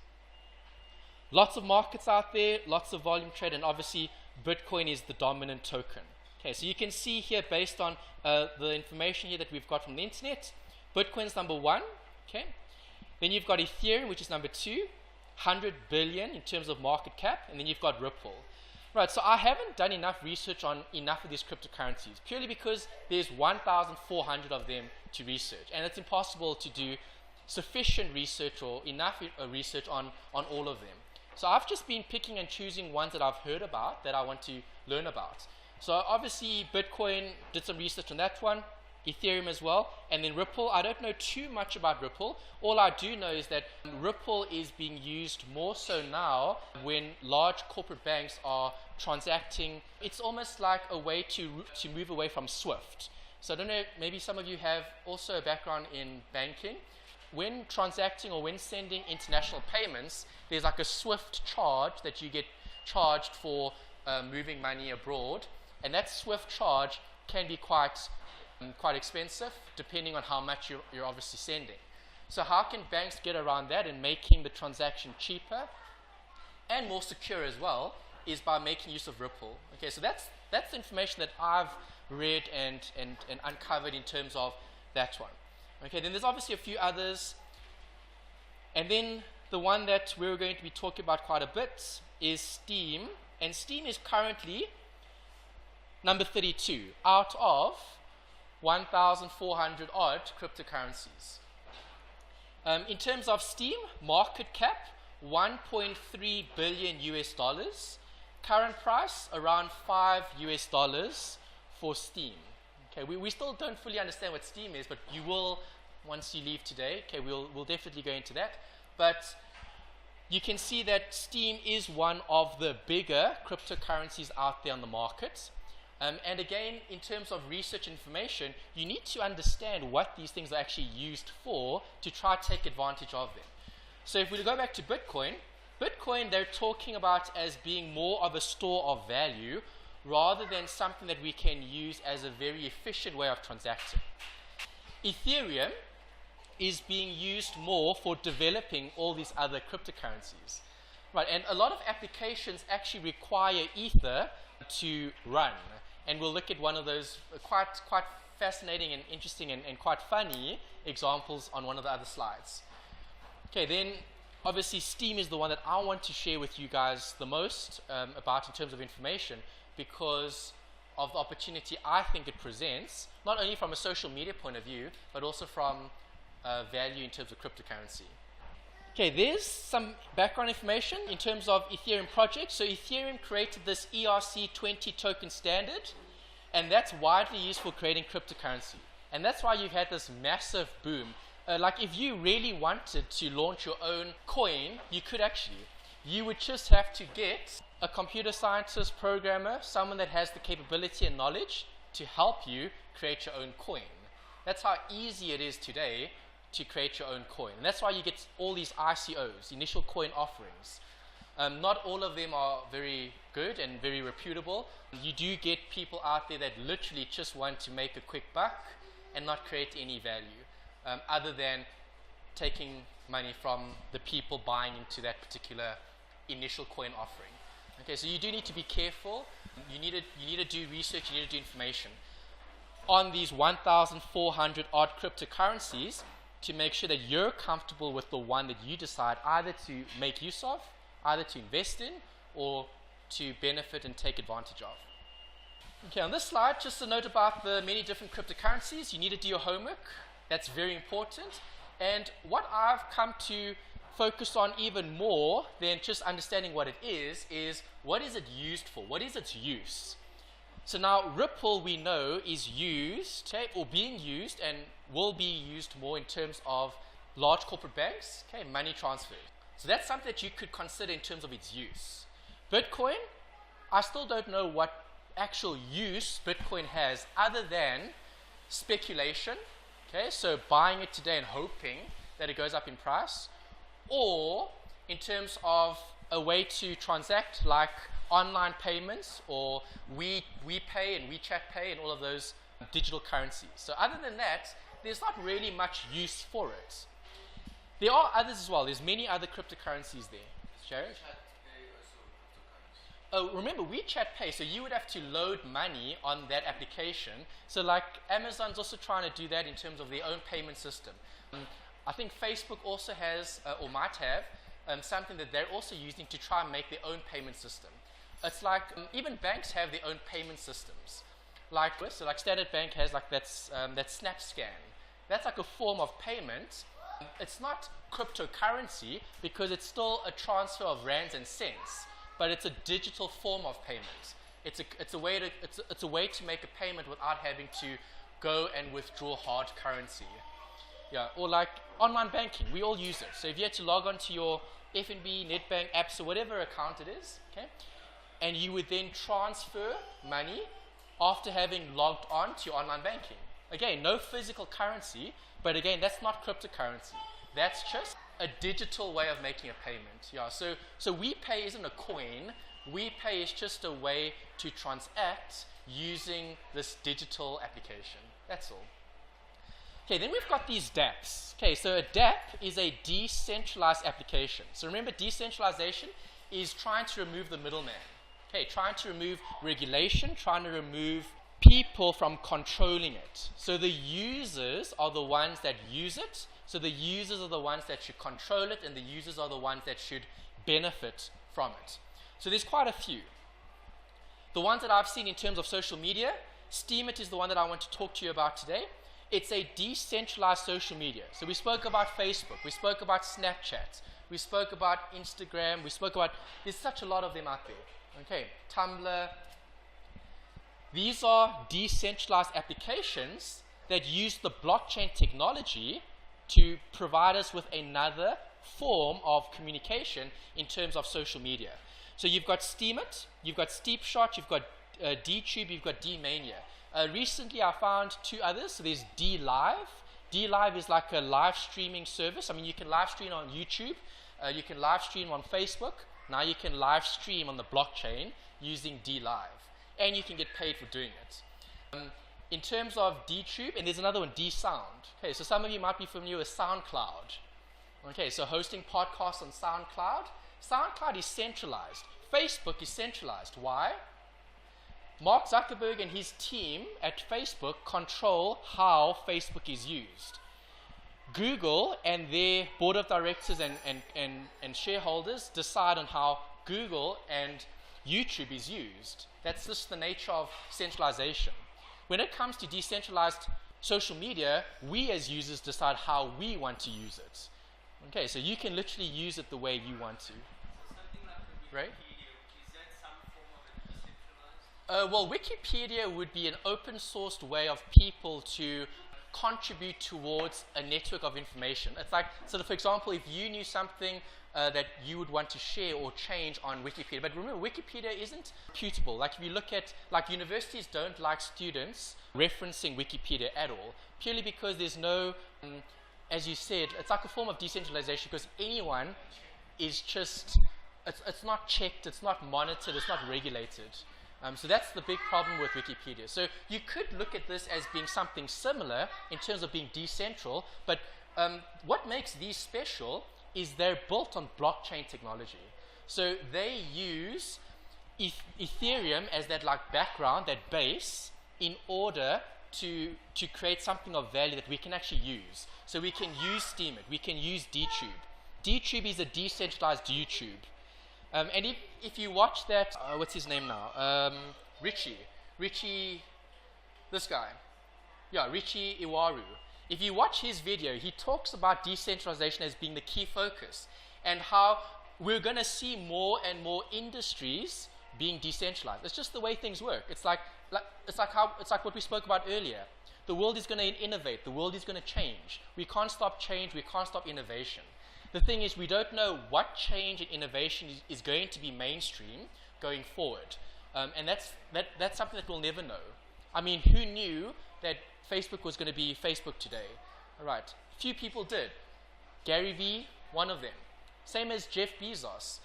Lots of markets out there, lots of volume trade, and obviously Bitcoin is the dominant token. Okay, so you can see here based on the information here that we've got from the internet, Bitcoin's number 1. Okay, then you've got Ethereum, which is number 2, 100 billion in terms of market cap, and then you've got Ripple. Right, so I haven't done enough research on enough of these cryptocurrencies, purely because there's 1,400 of them to research, and it's impossible to do sufficient research or enough research on all of them. So I've just been picking and choosing ones that I've heard about that I want to learn about. So obviously Bitcoin, did some research on that one, Ethereum as well, and then Ripple. I don't know too much about Ripple. All I do know is that Ripple is being used more so now when large corporate banks are transacting. It's almost like a way to move away from SWIFT. So I don't know, maybe some of you have also a background in banking. When transacting or when sending international payments, there's like a SWIFT charge that you get charged for moving money abroad, and that SWIFT charge can be quite expensive depending on how much you're obviously sending. So how can banks get around that and making the transaction cheaper and more secure as well is by making use of Ripple. Okay, so that's the information that I've read and uncovered in terms of that one. Okay, then there's obviously a few others, and then the one that we're going to be talking about quite a bit is Steem, and Steem is currently number 32 out of 1,400 odd cryptocurrencies. In terms of Steem, market cap, 1.3 billion US dollars. Current price, around $5 US for Steem. Okay, we still don't fully understand what Steem is, but you will once you leave today. Okay, we'll definitely go into that. But you can see that Steem is one of the bigger cryptocurrencies out there on the market. And again, in terms of research information, you need to understand what these things are actually used for to try to take advantage of them. So if we go back to Bitcoin, they're talking about as being more of a store of value rather than something that we can use as a very efficient way of transacting. Ethereum is being used more for developing all these other cryptocurrencies. Right, and a lot of applications actually require Ether to run. And we'll look at one of those quite fascinating and interesting and quite funny examples on one of the other slides. Okay, then obviously Steem is the one that I want to share with you guys the most about in terms of information, because of the opportunity I think it presents, not only from a social media point of view, but also from value in terms of cryptocurrency. Okay, there's some background information in terms of Ethereum project. So Ethereum created this ERC20 token standard, and that's widely used for creating cryptocurrency. And that's why you've had this massive boom. Like if you really wanted to launch your own coin, you could actually. You would just have to get a computer scientist, programmer, someone that has the capability and knowledge to help you create your own coin. That's how easy it is today to create your own coin. And that's why you get all these ICOs, initial coin offerings. Not all of them are very good and very reputable. You do get people out there that literally just want to make a quick buck and not create any value, other than taking money from the people buying into that particular initial coin offering. Okay, so you do need to be careful. You need to do research, you need to do information on these 1,400 odd cryptocurrencies to make sure that you're comfortable with the one that you decide either to make use of, either to invest in, or to benefit and take advantage of. Okay, on this slide, just a note about the many different cryptocurrencies. You need to do your homework. That's very important. And what I've come to focus on even more than just understanding what it is what is it used for? What is its use? So now Ripple, we know, is used, okay, or being used and will be used more in terms of large corporate banks, okay, money transfer. So that's something that you could consider in terms of its use. Bitcoin, I still don't know what actual use Bitcoin has other than speculation, okay, so buying it today and hoping that it goes up in price, or in terms of a way to transact like online payments or WePay and WeChat Pay and all of those digital currencies. So other than that, there's not really much use for it. There are others as well. There's many other cryptocurrencies there. Jared? Oh, remember WeChat Pay, so you would have to load money on that application. So like Amazon's also trying to do that in terms of their own payment system. I think Facebook also has, or might have, something that they're also using to try and make their own payment system. It's like, even banks have their own payment systems. Like, so like Standard Bank has like that Snap Scan. That's like a form of payment. It's not cryptocurrency because it's still a transfer of rands and cents, but it's a digital form of payment. It's a way to make a payment without having to go and withdraw hard currency. Yeah, or like online banking, we all use it. So if you had to log on to your FNB, Netbank apps, or whatever account it is, okay, and you would then transfer money after having logged on to your online banking. Again, no physical currency, but again, that's not cryptocurrency. That's just a digital way of making a payment. Yeah, so WePay isn't a coin. WePay is just a way to transact using this digital application. That's all. Okay, then we've got these dApps. Okay, so a dApp is a decentralized application. So remember, decentralization is trying to remove the middleman. Okay, trying to remove regulation, trying to remove people from controlling it. So the users are the ones that use it. So the users are the ones that should control it, and the users are the ones that should benefit from it. So there's quite a few. The ones that I've seen in terms of social media, Steemit is the one that I want to talk to you about today. It's a decentralized social media. So we spoke about Facebook, we spoke about Snapchat, we spoke about Instagram, we spoke about, there's such a lot of them out there. Okay, Tumblr. These are decentralized applications that use the blockchain technology to provide us with another form of communication in terms of social media. So you've got Steemit, you've got Steepshot, you've got DTube, you've got DMania. Recently I found two others. So there's DLive. DLive is like a live streaming service. I mean, you can live stream on YouTube, you can live stream on Facebook. Now you can live stream on the blockchain using DLive, and you can get paid for doing it. in terms of DTube, and there's another one, DSound. Okay, so some of you might be familiar with SoundCloud. Okay, so hosting podcasts on SoundCloud. SoundCloud is centralized. Facebook is centralized. Why? Mark Zuckerberg and his team at Facebook control how Facebook is used. Google and their board of directors and shareholders decide on how Google and YouTube is used. That's just the nature of centralization. When it comes to decentralized social media, we as users decide how we want to use it. Okay, so you can literally use it the way you want to. So something like the Right? Wikipedia, is that some form of a decentralized? Well, Wikipedia would be an open sourced way of people to contribute towards a network of information. It's like, so for example, if you knew something that you would want to share or change on Wikipedia, but remember, Wikipedia isn't reputable. Like if you look at, like universities don't like students referencing Wikipedia at all, purely because there's no, as you said, it's like a form of decentralization because anyone is just, it's not checked, it's not monitored, it's not regulated. So that's the big problem with Wikipedia. So you could look at this as being something similar in terms of being decentral, but what makes these special is they're built on blockchain technology. So they use Ethereum as that like background, that base, in order to create something of value that we can actually use. So we can use Steemit, we can use DTube. DTube is a decentralized YouTube. And if you watch that, what's his name now? Richie, this guy. Yeah, Richie Iwaru. If you watch his video, he talks about decentralization as being the key focus and how we're going to see more and more industries being decentralized. It's just the way things work. It's like what we spoke about earlier. The world is going to innovate. The world is going to change. We can't stop change. We can't stop innovation. The thing is, we don't know what change and innovation is going to be mainstream going forward. And that's something that we'll never know. I mean, who knew that Facebook was going to be Facebook today? All right, few people did. Gary Vee, one of them. Same as Jeff Bezos,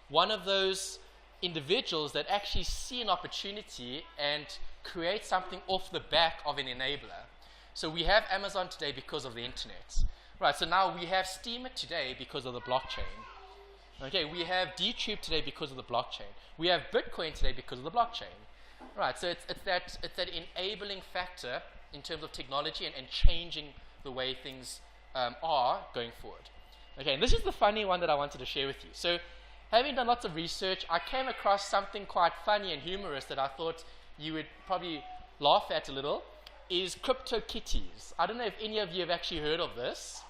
one of those individuals that actually see an opportunity and create something off the back of an enabler. So we have Amazon today because of the internet. Right, so now we have Steemit today because of the blockchain. Okay, we have DTube today because of the blockchain. We have Bitcoin today because of the blockchain. Right, so it's that enabling factor in terms of technology and changing the way things are going forward. Okay, and this is the funny one that I wanted to share with you. So having done lots of research, I came across something quite funny and humorous that I thought you would probably laugh at a little, is CryptoKitties. I don't know if any of you have actually heard of this.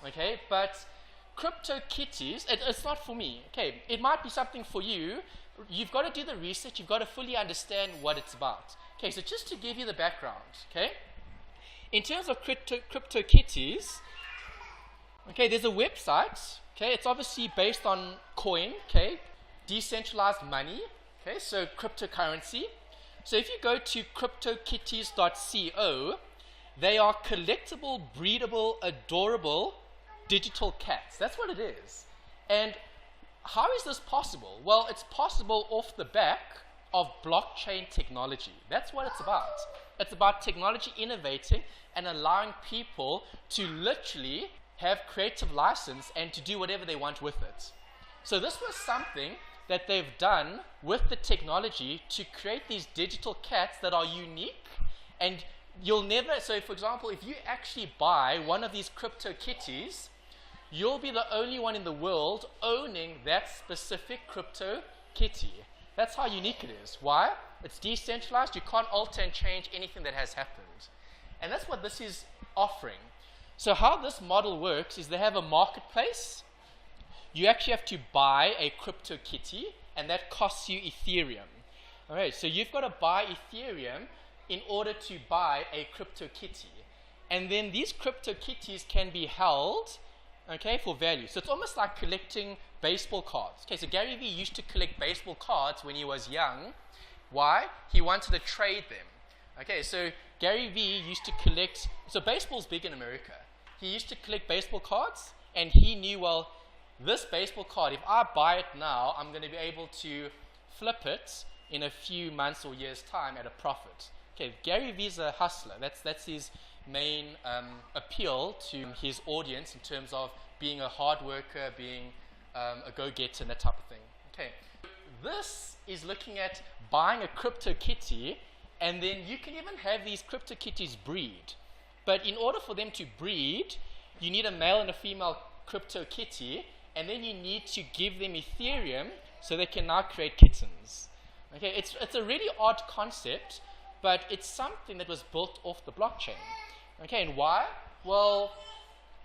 Okay, but CryptoKitties, it's not for me. Okay, it might be something for you. You've got to do the research. You've got to fully understand what it's about. Okay, so just to give you the background, okay, in terms of CryptoKitties, okay, there's a website. Okay, it's obviously based on coin. Okay, decentralized money. Okay, so cryptocurrency. So if you go to cryptokitties.co, they are collectible, breedable, adorable digital cats. That's what it is. And how is this possible? Well, it's possible off the back of blockchain technology. That's what it's about. It's about technology innovating and allowing people to literally have creative license and to do whatever they want with it. So this was something that they've done with the technology to create these digital cats that are unique, and you'll never, so for example, if you actually buy one of these CryptoKitties, you'll be the only one in the world owning that specific CryptoKitty. That's how unique it is. Why? It's decentralized. You can't alter and change anything that has happened. And that's what this is offering. So how this model works is they have a marketplace. You actually have to buy a CryptoKitty, and that costs you Ethereum. All right, so you've got to buy Ethereum in order to buy a CryptoKitty. And then these CryptoKitties can be held, okay, for value. So it's almost like collecting baseball cards. Okay, so Gary Vee used to collect baseball cards when he was young. Why? He wanted to trade them. Okay, so Gary Vee used to collect, so baseball's big in America. He used to collect baseball cards, and he knew, well, this baseball card, if I buy it now, I'm going to be able to flip it in a few months or years' time at a profit. Okay, Gary Vee's a hustler. That's his main appeal to his audience in terms of being a hard worker, being a go-getter, and that type of thing. Okay, this is looking at buying a crypto kitty, and then you can even have these crypto kitties breed. But in order for them to breed, you need a male and a female crypto kitty, and then you need to give them Ethereum so they can now create kittens. Okay, it's a really odd concept, but it's something that was built off the blockchain. Okay, and why? Well,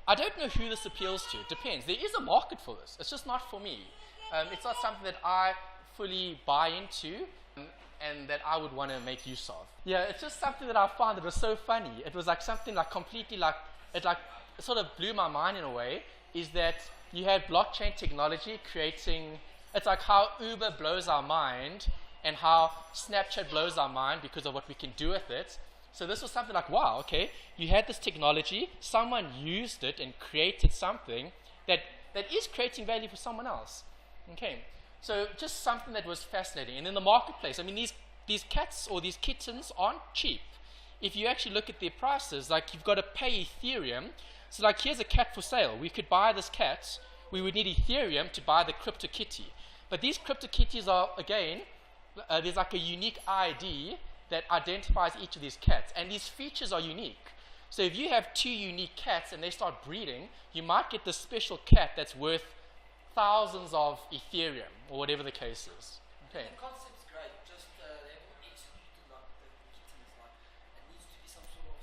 I don't know who this appeals to. It depends. There is a market for this. It's just not for me. It's not something that I fully buy into and that I would want to make use of. Yeah, it's just something that I found that was so funny. It was like something like completely like, it sort of blew my mind in a way, is that you had blockchain technology creating, it's like how Uber blows our mind and how Snapchat blows our mind because of what we can do with it. So this was something like, wow, okay, you had this technology, someone used it and created something that is creating value for someone else. Okay, so just something that was fascinating. And in the marketplace, I mean, these cats or these kittens aren't cheap. If you actually look at their prices, like you've got to pay Ethereum. So like, here's a cat for sale. We could buy this cat. We would need Ethereum to buy the crypto kitty. But these crypto kitties are, again, there's like a unique ID that identifies each of these cats. And these features are unique. So if you have two unique cats and they start breeding, you might get this special cat that's worth thousands of Ethereum, or whatever the case is. Okay. The concept's great, just they haven't executed like the kittens, like it needs to be some sort of...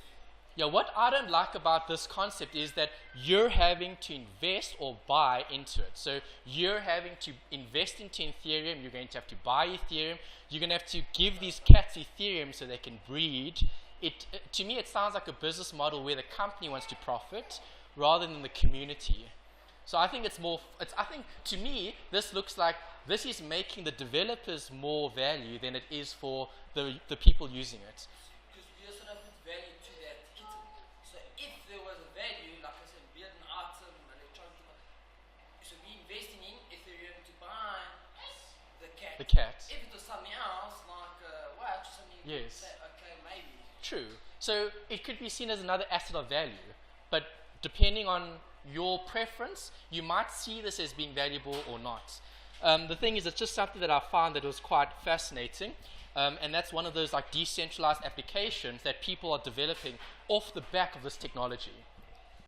Yeah, what I don't like about this concept is that you're having to invest or buy into it. So you're having to invest into Ethereum, you're going to have to buy Ethereum, you're going to have to give these cats Ethereum so they can breed. To me, it sounds like a business model where the company wants to profit rather than the community. So I think it's more, I think to me, this looks like this is making the developers more value than it is for the people using it. Because we also don't put value to that kitten. So if there was a value, like I said, be it an item, electronic, so we investing in Ethereum to buy the cat. The cat. If it was something else, like a watch or something, you Yes. could say, okay, maybe. True. So it could be seen as another asset of value, but depending on your preference, you might see this as being valuable or not. The thing is, it's just something that I found that was quite fascinating, and that's one of those like decentralized applications that people are developing off the back of this technology.